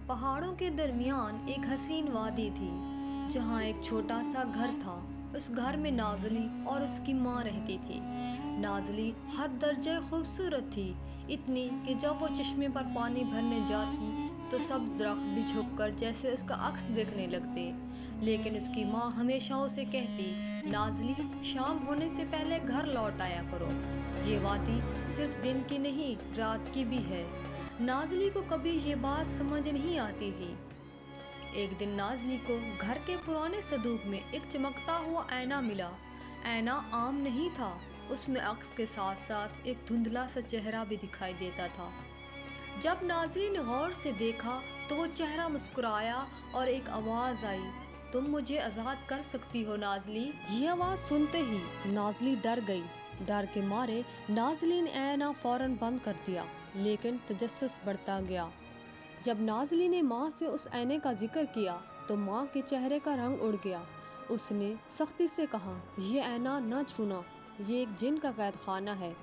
پہاڑوں کے درمیان ایک حسین وادی تھی جہاں ایک چھوٹا سا گھر تھا۔ اس گھر میں نازلی اور اس کی ماں رہتی تھی۔ نازلی حد درجہ خوبصورت تھی، اتنی کہ جب وہ چشمے پر پانی بھرنے جاتی تو سبز درخت بھی جھک کر جیسے اس کا عکس دیکھنے لگتے۔ لیکن اس کی ماں ہمیشہ اسے کہتی، نازلی شام ہونے سے پہلے گھر لوٹ آیا کرو، یہ وادی صرف دن کی نہیں رات کی بھی ہے۔ نازلی کو کبھی یہ بات سمجھ نہیں آتی تھی۔ ایک دن نازلی کو گھر کے پرانے صندوق میں ایک چمکتا ہوا آئینہ ملا۔ آئینہ عام نہیں تھا، اس میں عکس کے ساتھ ساتھ ایک دھندلا سا چہرہ بھی دکھائی دیتا تھا۔ جب نازلی نے غور سے دیکھا تو وہ چہرہ مسکرایا اور ایک آواز آئی، تم مجھے آزاد کر سکتی ہو نازلی۔ یہ آواز سنتے ہی نازلی ڈر گئی۔ ڈر کے مارے نازلی نے آئینہ فوراً بند کر دیا، لیکن تجسس بڑھتا گیا۔ جب نازلی نے ماں سے اس آئینے کا ذکر کیا تو ماں کے چہرے کا رنگ اڑ گیا۔ اس نے سختی سے کہا، یہ آئینہ نہ چھونا، یہ ایک جن کا قید خانہ ہے۔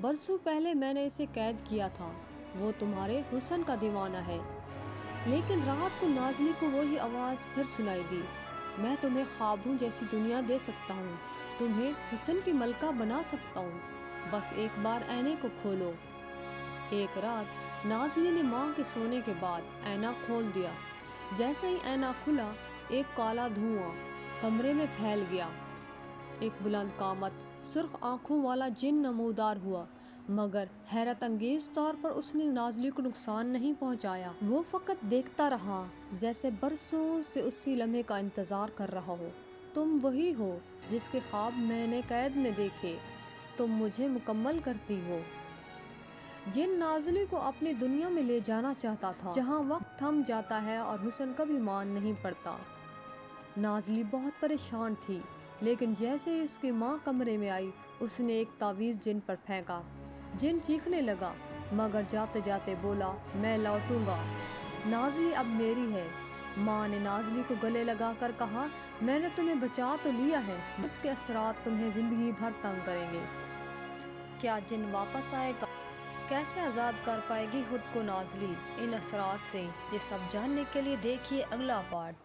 برسوں پہلے میں نے اسے قید کیا تھا، وہ تمہارے حسن کا دیوانہ ہے۔ لیکن رات کو نازلی کو وہی آواز پھر سنائی دی، میں تمہیں خوابوں جیسی دنیا دے سکتا ہوں، تمہیں حسن کی ملکہ بنا سکتا ہوں، بس ایک بار آئینے کو کھولو۔ ایک رات نازلی نے ماں کے سونے کے بعد آئینہ کھول دیا۔ جیسے ہی آئینہ کھلا، ایک کالا دھواں کمرے میں پھیل گیا۔ ایک بلند قامت سرخ آنکھوں والا جن نمودار ہوا، مگر حیرت انگیز طور پر اس نے نازلی کو نقصان نہیں پہنچایا۔ وہ فقط دیکھتا رہا، جیسے برسوں سے اسی لمحے کا انتظار کر رہا ہو۔ تم وہی ہو جس کے خواب میں نے قید میں دیکھے، تم مجھے مکمل کرتی ہو۔ جن نازلی کو اپنی دنیا میں لے جانا چاہتا تھا، جہاں وقت تھم جاتا ہے اور حسن کبھی مان نہیں پڑتا۔ نازلی بہت پریشان تھی، لیکن جیسے ہی اس کی ماں کمرے میں آئی، اس نے ایک تعویذ جن پر پھینکا۔ جن چیخنے لگا، مگر جاتے جاتے بولا، میں لوٹوں گا، نازلی اب میری ہے۔ ماں نے نازلی کو گلے لگا کر کہا، میں نے تمہیں بچا تو لیا ہے، اس کے اثرات تمہیں زندگی بھر تنگ کریں گے۔ کیا جن واپس آئے گا؟ کیسے آزاد کر پائے گی خود کو نازلی ان اثرات سے؟ یہ سب جاننے کے لیے دیکھیے اگلا پارٹ۔